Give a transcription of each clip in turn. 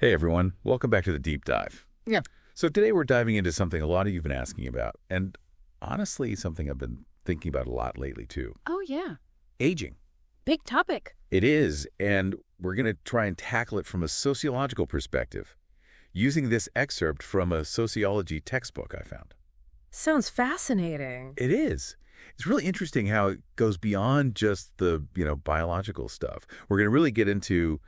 Hey everyone, welcome back to the Deep Dive. Yeah. So today we're diving into something a lot of you have been asking about, and honestly something I've been thinking about a lot lately too. Oh, yeah. Aging. Big topic. It is, and we're going to try and tackle it from a sociological perspective, using this excerpt from a sociology textbook I found. Sounds fascinating. It is. It's really interesting how it goes beyond just the, biological stuff. We're going to really get into,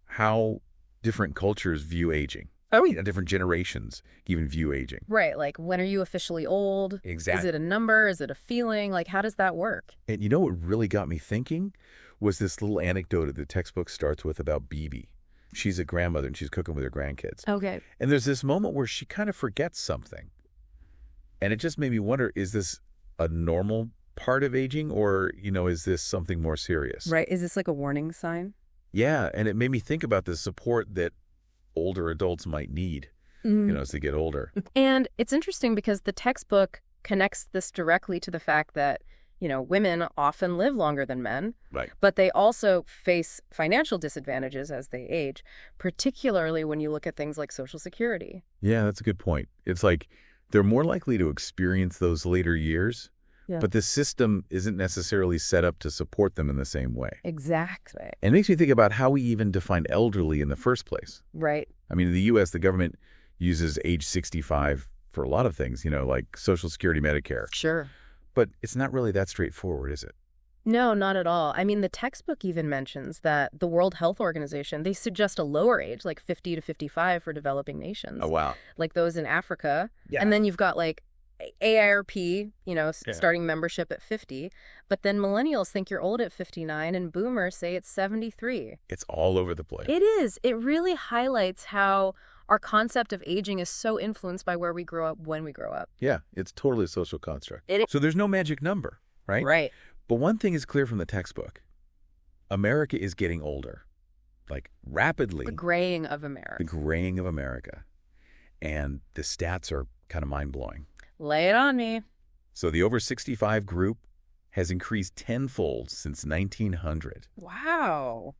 how different cultures view aging. Oh, yeah. Different generations even view aging. Right, like when are you officially old? Exactly. Is it a number? Is it a feeling? Like, how does that work? And you know what really got me thinking was this little anecdote that the textbook starts with about Bibi. She's a grandmother and she's cooking with her grandkids. Okay. And there's this moment where she kind of forgets something. And it just made me wonder, is this a normal part of aging or, is this something more serious? Right. Is this like a warning sign? Yeah, and it made me think about the support that older adults might need, as they get older. And it's interesting because the textbook connects this directly to the fact that, women often live longer than men. Right. But they also face financial disadvantages as they age, particularly when you look at things like Social Security. Yeah, that's a good point. It's like they're more likely to experience those later years, but the system isn't necessarily set up to support them in the same way. Exactly. And it makes me think about how we even define elderly in the first place. Right. I mean, in the U.S., the government uses age 65 for a lot of things, like Social Security, Medicare. Sure. But it's not really that straightforward, is it? No, not at all. I mean, the textbook even mentions that the World Health Organization, they suggest a lower age, like 50 to 55 for developing nations. Oh, wow. Like those in Africa. Yeah. And then you've got like AARP, starting membership at 50. But then millennials think you're old at 59 and boomers say it's 73. It's all over the place. It is. It really highlights how our concept of aging is so influenced by where we grow up when we grow up. Yeah, it's totally a social construct. It is. So there's no magic number, right? Right. But one thing is clear from the textbook. America is getting older, like rapidly. The graying of America. The graying of America. And the stats are kind of mind-blowing. Lay it on me. So the over 65 group has increased tenfold since 1900. Wow.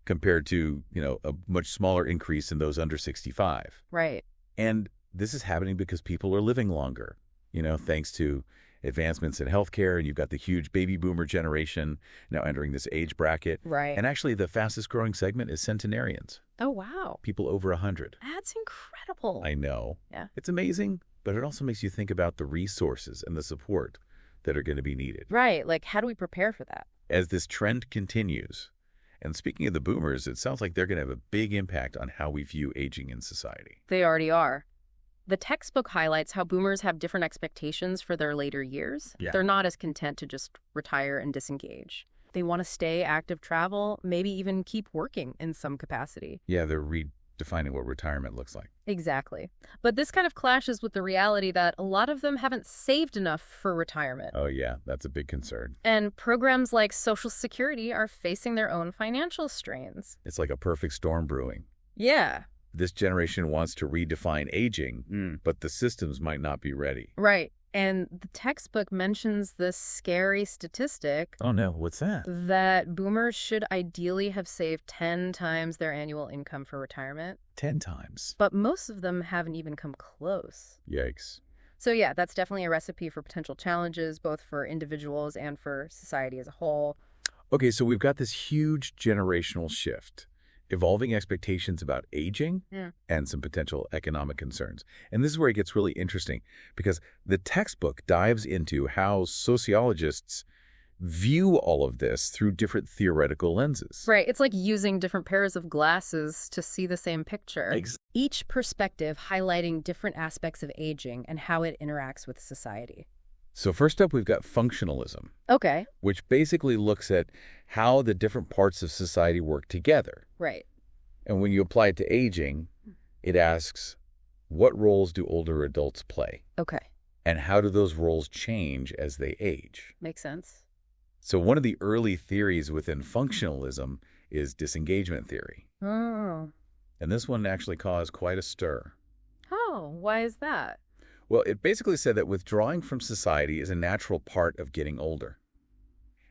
Compared to, a much smaller increase in those under 65. Right. And this is happening because people are living longer, thanks to advancements in healthcare, and you've got the huge baby boomer generation now entering this age bracket. Right. And actually the fastest growing segment is centenarians. Oh, wow. People over 100. That's incredible. I know. Yeah. It's amazing, but it also makes you think about the resources and the support that are going to be needed. Right. Like, how do we prepare for that? As this trend continues, and speaking of the boomers, it sounds like they're going to have a big impact on how we view aging in society. They already are. The textbook highlights how boomers have different expectations for their later years. Yeah. They're not as content to just retire and disengage. They want to stay active, travel, maybe even keep working in some capacity. Yeah, they're redefining what retirement looks like. Exactly. But this kind of clashes with the reality that a lot of them haven't saved enough for retirement. Oh, yeah, that's a big concern. And programs like Social Security are facing their own financial strains. It's like a perfect storm brewing. Yeah. This generation wants to redefine aging, but the systems might not be ready. Right. And the textbook mentions this scary statistic. Oh, no. What's that? That boomers should ideally have saved 10 times their annual income for retirement. 10 times. But most of them haven't even come close. Yikes. So yeah, that's definitely a recipe for potential challenges, both for individuals and for society as a whole. Okay, so we've got this huge generational shift, evolving expectations about aging and some potential economic concerns. And this is where it gets really interesting because the textbook dives into how sociologists view all of this through different theoretical lenses. Right. It's like using different pairs of glasses to see the same picture. Each perspective highlighting different aspects of aging and how it interacts with society. So first up, we've got functionalism. Okay. Which basically looks at how the different parts of society work together. Right. And when you apply it to aging, it asks, what roles do older adults play? Okay. And how do those roles change as they age? Makes sense. So one of the early theories within functionalism is disengagement theory. Oh. And this one actually caused quite a stir. Oh, why is that? Well, it basically said that withdrawing from society is a natural part of getting older.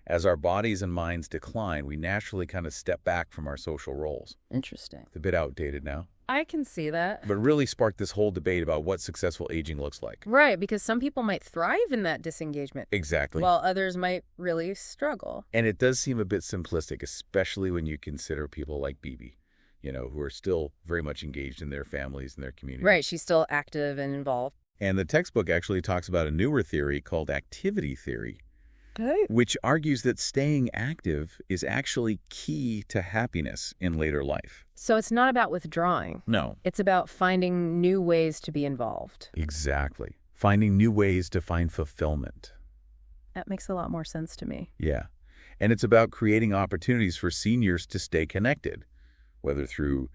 As our bodies and minds decline, we naturally kind of step back from our social roles. Interesting. It's a bit outdated now. I can see that. But really sparked this whole debate about what successful aging looks like. Right, because some people might thrive in that disengagement. Exactly. While others might really struggle. And it does seem a bit simplistic, especially when you consider people like Bibi, who are still very much engaged in their families and their communities. Right, she's still active and involved. And the textbook actually talks about a newer theory called activity theory, which argues that staying active is actually key to happiness in later life. So it's not about withdrawing. No. It's about finding new ways to be involved. Exactly. Finding new ways to find fulfillment. That makes a lot more sense to me. Yeah. And it's about creating opportunities for seniors to stay connected, whether through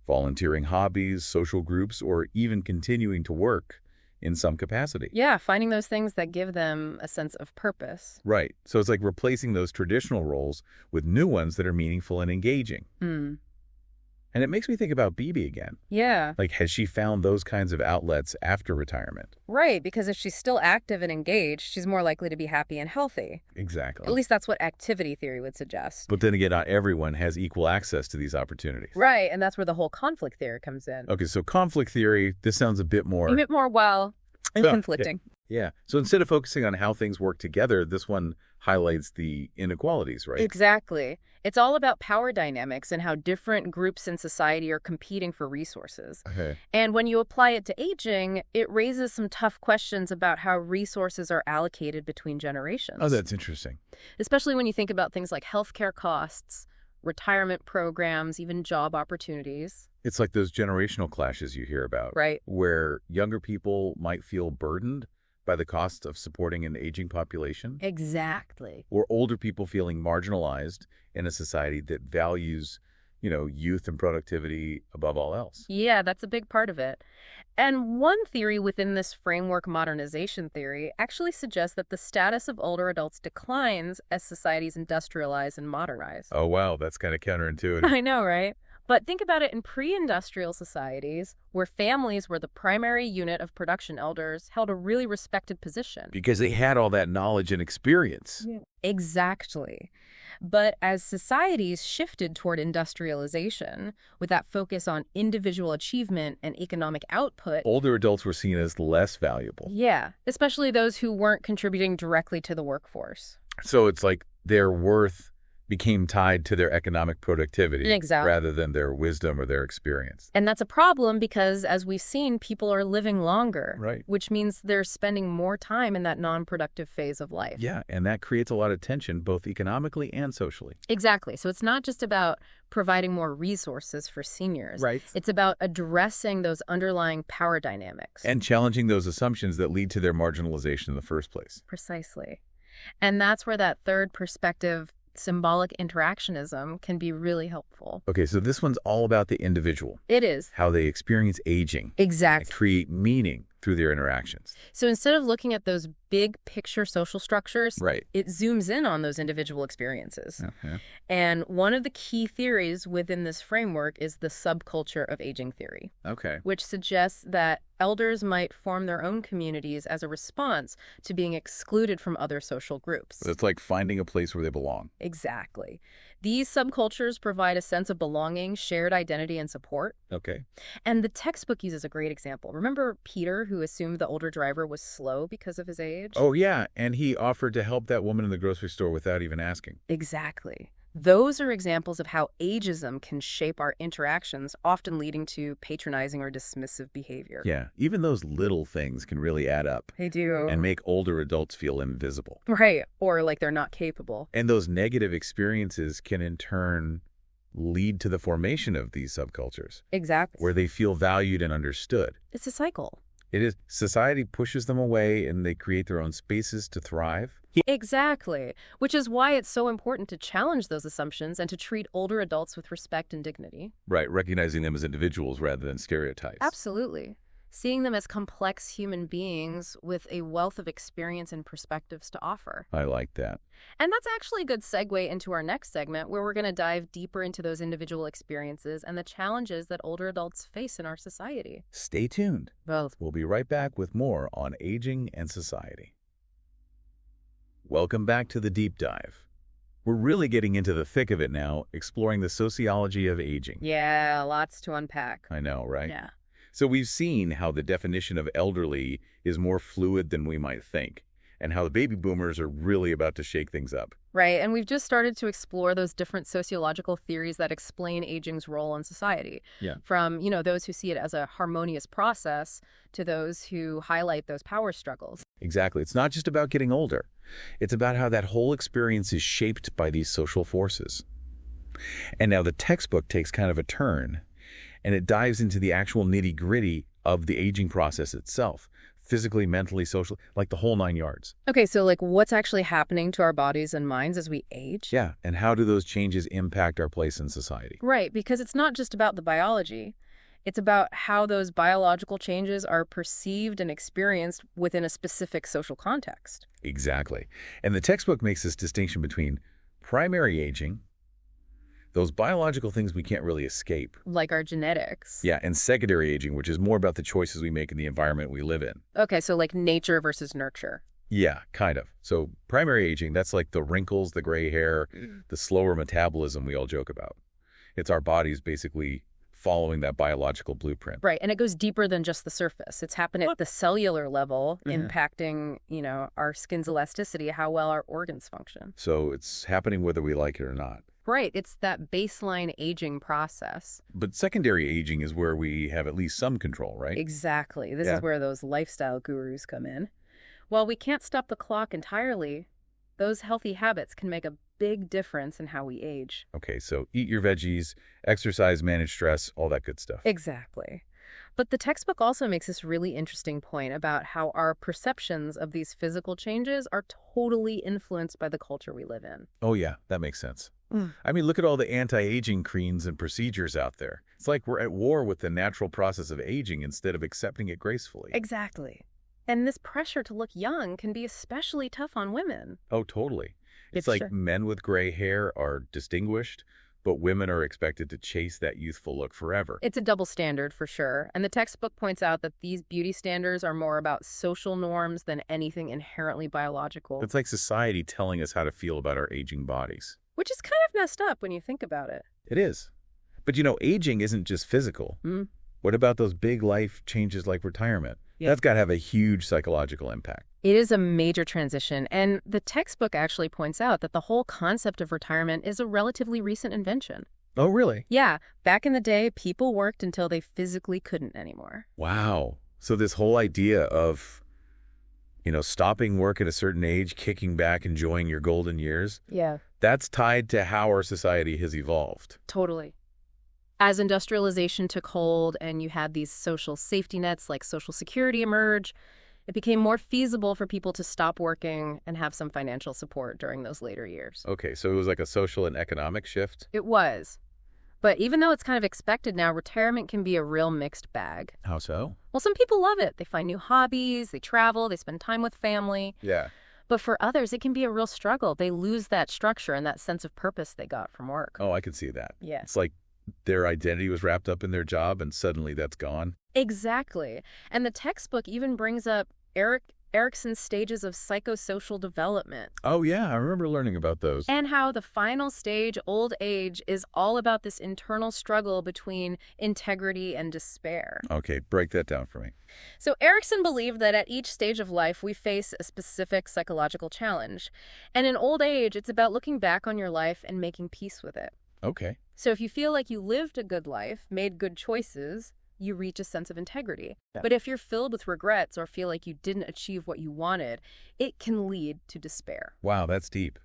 volunteering hobbies, social groups, or even continuing to work in some capacity. Yeah, finding those things that give them a sense of purpose. Right. So it's like replacing those traditional roles with new ones that are meaningful and engaging. And it makes me think about Bibi again. Yeah. Like, has she found those kinds of outlets after retirement? Right, because if she's still active and engaged, she's more likely to be happy and healthy. Exactly. At least that's what activity theory would suggest. But then again, not everyone has equal access to these opportunities. Right, and that's where the whole conflict theory comes in. Okay, so conflict theory, this sounds a bit more... And conflicting. Yeah. So instead of focusing on how things work together, this one highlights the inequalities, right? Exactly. It's all about power dynamics and how different groups in society are competing for resources. Okay. And when you apply it to aging, it raises some tough questions about how resources are allocated between generations. Oh, that's interesting. Especially when you think about things like healthcare costs, retirement programs, even job opportunities. It's like those generational clashes you hear about. Right. Where younger people might feel burdened by the cost of supporting an aging population. Exactly. Or older people feeling marginalized in a society that values, youth and productivity above all else. Yeah, that's a big part of it. And one theory within this framework, modernization theory, actually suggests that the status of older adults declines as societies industrialize and modernize. Oh, wow. That's kind of counterintuitive. I know, right? But think about it in pre-industrial societies, where families were the primary unit of production, elders held a really respected position. Because they had all that knowledge and experience. Yeah. Exactly. But as societies shifted toward industrialization, with that focus on individual achievement and economic output, older adults were seen as less valuable. Yeah, especially those who weren't contributing directly to the workforce. So it's like their worth became tied to their economic productivity rather than their wisdom or their experience. And that's a problem because, as we've seen, people are living longer, right? Which means they're spending more time in that non-productive phase of life. Yeah, and that creates a lot of tension, both economically and socially. Exactly. So it's not just about providing more resources for seniors. Right. It's about addressing those underlying power dynamics. And challenging those assumptions that lead to their marginalization in the first place. Precisely. And that's where that third perspective, symbolic interactionism, can be really helpful. Okay, so this one's all about the individual. It is. How they experience aging. Exactly. And create meaning through their interactions. So instead of looking at those big picture social structures, right, it zooms in on those individual experiences. Okay. And one of the key theories within this framework is the subculture of aging theory. Okay. Which suggests that elders might form their own communities as a response to being excluded from other social groups. So it's like finding a place where they belong. Exactly. These subcultures provide a sense of belonging, shared identity, and support. Okay. And the textbook uses a great example. Remember Peter, who assumed the older driver was slow because of his age? Oh, yeah. And he offered to help that woman in the grocery store without even asking. Exactly. Those are examples of how ageism can shape our interactions, often leading to patronizing or dismissive behavior. Yeah, even those little things can really add up. They do. And make older adults feel invisible. Right, or like they're not capable. And those negative experiences can in turn lead to the formation of these subcultures. Exactly. Where they feel valued and understood. It's a cycle. It is. Society pushes them away and they create their own spaces to thrive. Exactly, which is why it's so important to challenge those assumptions and to treat older adults with respect and dignity. Right, recognizing them as individuals rather than stereotypes. Absolutely. Seeing them as complex human beings with a wealth of experience and perspectives to offer. I like that. And that's actually a good segue into our next segment, where we're going to dive deeper into those individual experiences and the challenges that older adults face in our society. Stay tuned. Both. We'll be right back with more on aging and society. Welcome back to The Deep Dive. We're really getting into the thick of it now, exploring the sociology of aging. Yeah, lots to unpack. I know, right? Yeah. So we've seen how the definition of elderly is more fluid than we might think, and how the baby boomers are really about to shake things up. Right, and we've just started to explore those different sociological theories that explain aging's role in society. Yeah. From, those who see it as a harmonious process to those who highlight those power struggles. Exactly. It's not just about getting older. It's about how that whole experience is shaped by these social forces. And now the textbook takes kind of a turn, and it dives into the actual nitty-gritty of the aging process itself. Physically, mentally, socially, like the whole 9 yards. Okay, so what's actually happening to our bodies and minds as we age? Yeah, and how do those changes impact our place in society? Right, because it's not just about the biology. It's about how those biological changes are perceived and experienced within a specific social context. Exactly. And the textbook makes this distinction between primary aging, those biological things we can't really escape. Like our genetics. Yeah, and secondary aging, which is more about the choices we make in the environment we live in. Okay, so nature versus nurture. Yeah, kind of. So primary aging, that's like the wrinkles, the gray hair, the slower metabolism we all joke about. It's our bodies basically following that biological blueprint. Right, and it goes deeper than just the surface. It's happened at the cellular level, impacting, our skin's elasticity, how well our organs function. So it's happening whether we like it or not. Right, it's that baseline aging process. But secondary aging is where we have at least some control, right? Exactly. This is where those lifestyle gurus come in. While we can't stop the clock entirely, those healthy habits can make a big difference in how we age. Okay, so eat your veggies, exercise, manage stress, all that good stuff. Exactly. But the textbook also makes this really interesting point about how our perceptions of these physical changes are totally influenced by the culture we live in. Oh yeah, that makes sense. I mean, look at all the anti-aging creams and procedures out there. It's like we're at war with the natural process of aging instead of accepting it gracefully. Exactly. And this pressure to look young can be especially tough on women. Oh, totally. It's like men with gray hair are distinguished, but women are expected to chase that youthful look forever. It's a double standard for sure. And the textbook points out that these beauty standards are more about social norms than anything inherently biological. It's like society telling us how to feel about our aging bodies. Which is kind of messed up when you think about it. It is. But aging isn't just physical. What about those big life changes like retirement? Yeah. That's got to have a huge psychological impact. It is a major transition, and the textbook actually points out that the whole concept of retirement is a relatively recent invention. Oh, really? Yeah. Back in the day, people worked until they physically couldn't anymore. Wow. So this whole idea of, stopping work at a certain age, kicking back, enjoying your golden years. Yeah. That's tied to how our society has evolved. Totally. As industrialization took hold and you had these social safety nets like Social Security emerge, it became more feasible for people to stop working and have some financial support during those later years. Okay, so it was like a social and economic shift? It was. But even though it's kind of expected now, retirement can be a real mixed bag. How so? Well, some people love it. They find new hobbies, they travel, they spend time with family. Yeah. But for others, it can be a real struggle. They lose that structure and that sense of purpose they got from work. Oh, I can see that. Yeah. It's like their identity was wrapped up in their job and suddenly that's gone. Exactly. And the textbook even brings up Erikson's stages of psychosocial development. Oh, yeah. I remember learning about those. And how the final stage, old age, is all about this internal struggle between integrity and despair. Okay, break that down for me. So Erikson believed that at each stage of life, we face a specific psychological challenge. And in old age, it's about looking back on your life and making peace with it. Okay. So if you feel like you lived a good life, made good choices, you reach a sense of integrity. Yeah. But if you're filled with regrets or feel like you didn't achieve what you wanted, it can lead to despair. Wow, that's deep.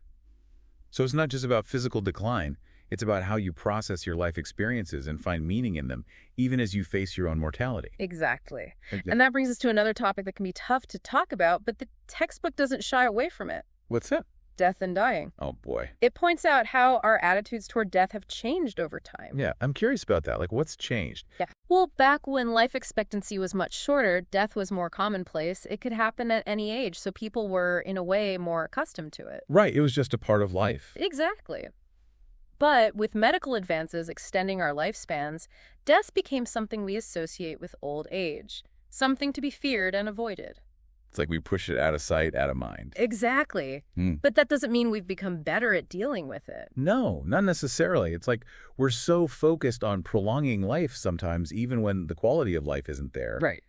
So it's not just about physical decline. It's about how you process your life experiences and find meaning in them, even as you face your own mortality. Exactly. And that brings us to another topic that can be tough to talk about, but the textbook doesn't shy away from it. What's that? Death and dying. Oh, boy. It points out how our attitudes toward death have changed over time. Yeah, I'm curious about that. What's changed? Yeah. Well, back when life expectancy was much shorter, death was more commonplace. It could happen at any age, so people were, in a way, more accustomed to it. Right. It was just a part of life. Exactly. But with medical advances extending our lifespans, death became something we associate with old age, something to be feared and avoided. It's like we push it out of sight, out of mind. Exactly. But that doesn't mean we've become better at dealing with it. No, not necessarily. It's like we're so focused on prolonging life sometimes, even when the quality of life isn't there, Right.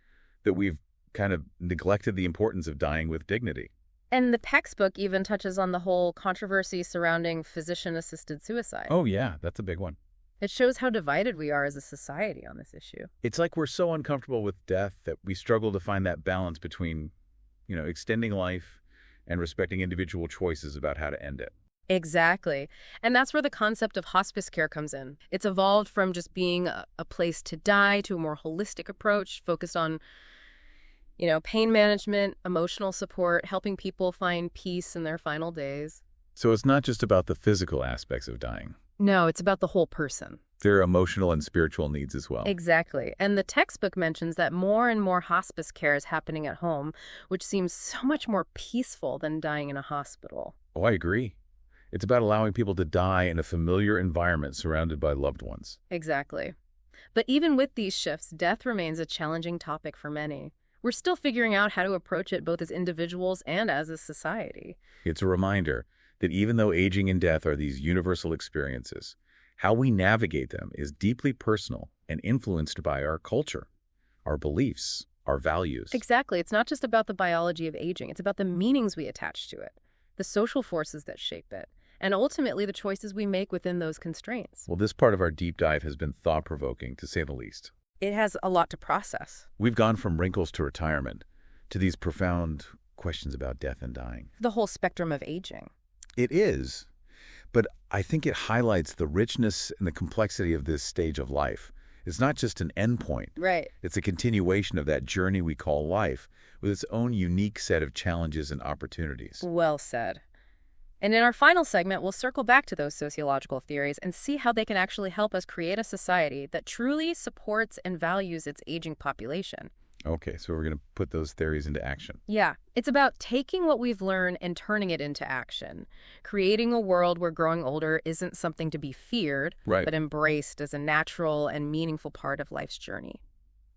that we've kind of neglected the importance of dying with dignity. And the textbook even touches on the whole controversy surrounding physician-assisted suicide. Oh, yeah, that's a big one. It shows how divided we are as a society on this issue. It's like we're so uncomfortable with death that we struggle to find that balance between, extending life and respecting individual choices about how to end it. Exactly. And that's where the concept of hospice care comes in. It's evolved from just being a place to die to a more holistic approach focused on, pain management, emotional support, helping people find peace in their final days. So it's not just about the physical aspects of dying. No, it's about the whole person. There are emotional and spiritual needs as well. Exactly. And the textbook mentions that more and more hospice care is happening at home, which seems so much more peaceful than dying in a hospital. Oh, I agree. It's about allowing people to die in a familiar environment surrounded by loved ones. Exactly. But even with these shifts, death remains a challenging topic for many. We're still figuring out how to approach it both as individuals and as a society. It's a reminder that even though aging and death are these universal experiences, how we navigate them is deeply personal and influenced by our culture, our beliefs, our values. Exactly. It's not just about the biology of aging. It's about the meanings we attach to it, the social forces that shape it, and ultimately the choices we make within those constraints. Well, this part of our deep dive has been thought-provoking, to say the least. It has a lot to process. We've gone from wrinkles to retirement to these profound questions about death and dying. The whole spectrum of aging. It is, but I think it highlights the richness and the complexity of this stage of life. It's not just an endpoint. Right. It's a continuation of that journey we call life, with its own unique set of challenges and opportunities. Well said. And in our final segment, we'll circle back to those sociological theories and see how they can actually help us create a society that truly supports and values its aging population. Okay, so we're going to put those theories into action. Yeah, it's about taking what we've learned and turning it into action, creating a world where growing older isn't something to be feared, Right. but embraced as a natural and meaningful part of life's journey.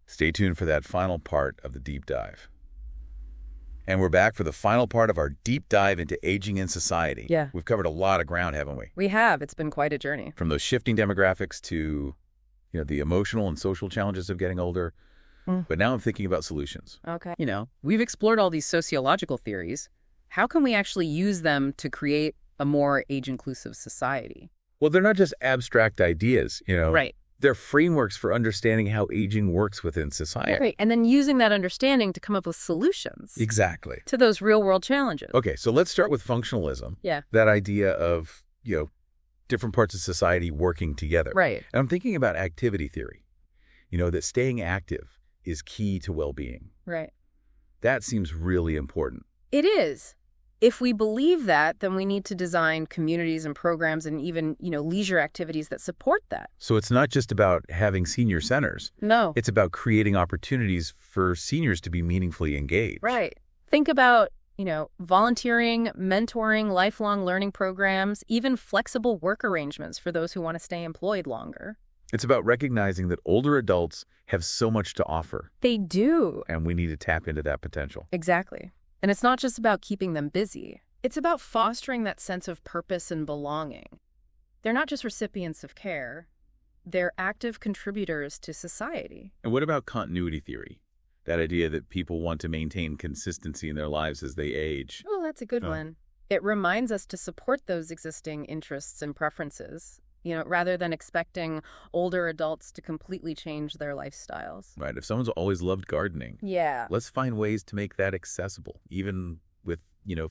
Stay tuned for that final part of the deep dive. And we're back for the final part of our deep dive into aging in society. Yeah. We've covered a lot of ground, haven't we? We have. It's been quite a journey. From those shifting demographics to, the emotional and social challenges of getting older. But now I'm thinking about solutions. Okay. We've explored all these sociological theories. How can we actually use them to create a more age-inclusive society? Well, they're not just abstract ideas, Right. They're frameworks for understanding how aging works within society. Right. And then using that understanding to come up with solutions Exactly. to those real-world challenges. Okay, so let's start with functionalism. Yeah. That idea of, different parts of society working together. Right. And I'm thinking about activity theory, that staying active is key to well-being. Right. That seems really important. It is. If we believe that, then we need to design communities and programs and even, leisure activities that support that. So it's not just about having senior centers. No. It's about creating opportunities for seniors to be meaningfully engaged. Right. Think about, volunteering, mentoring, lifelong learning programs, even flexible work arrangements for those who want to stay employed longer. It's about recognizing that older adults have so much to offer, They do. and we need to tap into that potential. Exactly. And it's not just about keeping them busy. It's about fostering that sense of purpose and belonging. They're not just recipients of care. They're active contributors to society. And what about continuity theory? That idea that people want to maintain consistency in their lives as they age. Oh, that's a good one. It reminds us to support those existing interests and preferences, rather than expecting older adults to completely change their lifestyles. Right. If someone's always loved gardening, Yeah. let's find ways to make that accessible, even with,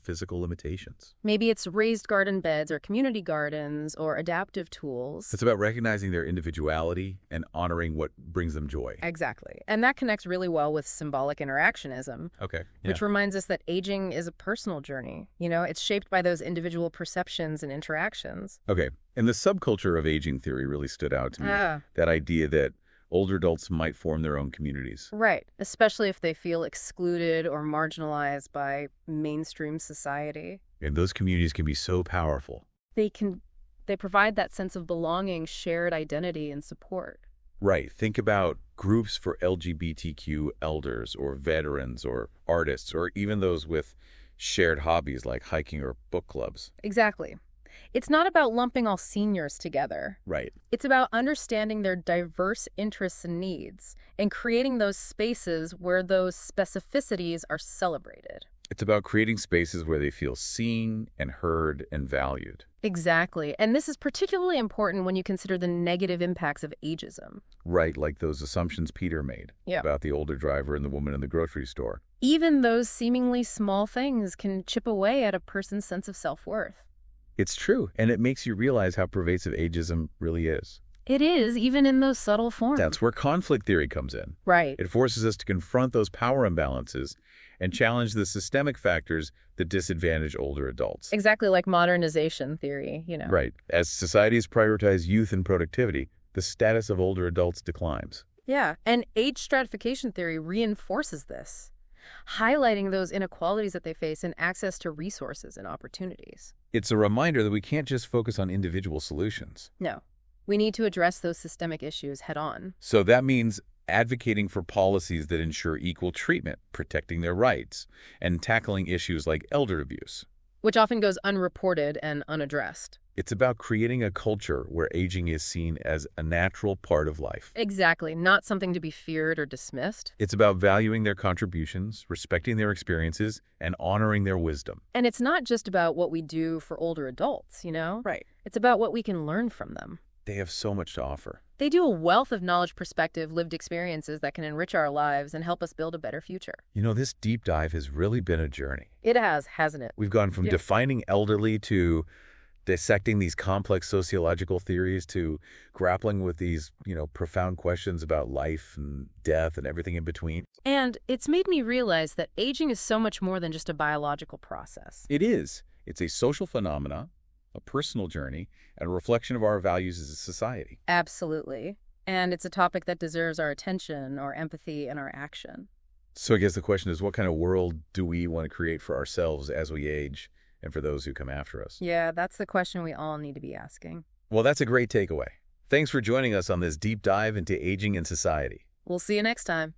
physical limitations. Maybe it's raised garden beds or community gardens or adaptive tools. It's about recognizing their individuality and honoring what brings them joy. Exactly. And that connects really well with symbolic interactionism, Okay. which reminds us that aging is a personal journey. It's shaped by those individual perceptions and interactions. Okay. And the subculture of aging theory really stood out to me. Ah. That idea that older adults might form their own communities. Right. Especially if they feel excluded or marginalized by mainstream society. And those communities can be so powerful. They provide that sense of belonging, shared identity, and support. Right. Think about groups for LGBTQ elders or veterans or artists or even those with shared hobbies like hiking or book clubs. Exactly. It's not about lumping all seniors together. Right. It's about understanding their diverse interests and needs and creating those spaces where those specificities are celebrated. It's about creating spaces where they feel seen and heard and valued. Exactly. And this is particularly important when you consider the negative impacts of ageism. Right, like those assumptions Peter made about the older driver and the woman in the grocery store. Even those seemingly small things can chip away at a person's sense of self-worth. It's true, and it makes you realize how pervasive ageism really is. It is, even in those subtle forms. That's where conflict theory comes in. Right. It forces us to confront those power imbalances and challenge the systemic factors that disadvantage older adults. Exactly like modernization theory, Right. As societies prioritize youth and productivity, the status of older adults declines. Yeah, and age stratification theory reinforces this, highlighting those inequalities that they face in access to resources and opportunities. It's a reminder that we can't just focus on individual solutions. No, we need to address those systemic issues head on. So that means advocating for policies that ensure equal treatment, protecting their rights, and tackling issues like elder abuse. Which often goes unreported and unaddressed. It's about creating a culture where aging is seen as a natural part of life. Exactly, not something to be feared or dismissed. It's about valuing their contributions, respecting their experiences, and honoring their wisdom. And it's not just about what we do for older adults, Right. It's about what we can learn from them. They have so much to offer. They do a wealth of knowledge, perspective, lived experiences that can enrich our lives and help us build a better future. This deep dive has really been a journey. It has, hasn't it? We've gone from defining elderly to dissecting these complex sociological theories to grappling with these, profound questions about life and death and everything in between. And it's made me realize that aging is so much more than just a biological process. It is. It's a social phenomena, a personal journey, and a reflection of our values as a society. Absolutely. And it's a topic that deserves our attention, our empathy, and our action. So I guess the question is, what kind of world do we want to create for ourselves as we age and for those who come after us? Yeah, that's the question we all need to be asking. Well, that's a great takeaway. Thanks for joining us on this deep dive into aging in society. We'll see you next time.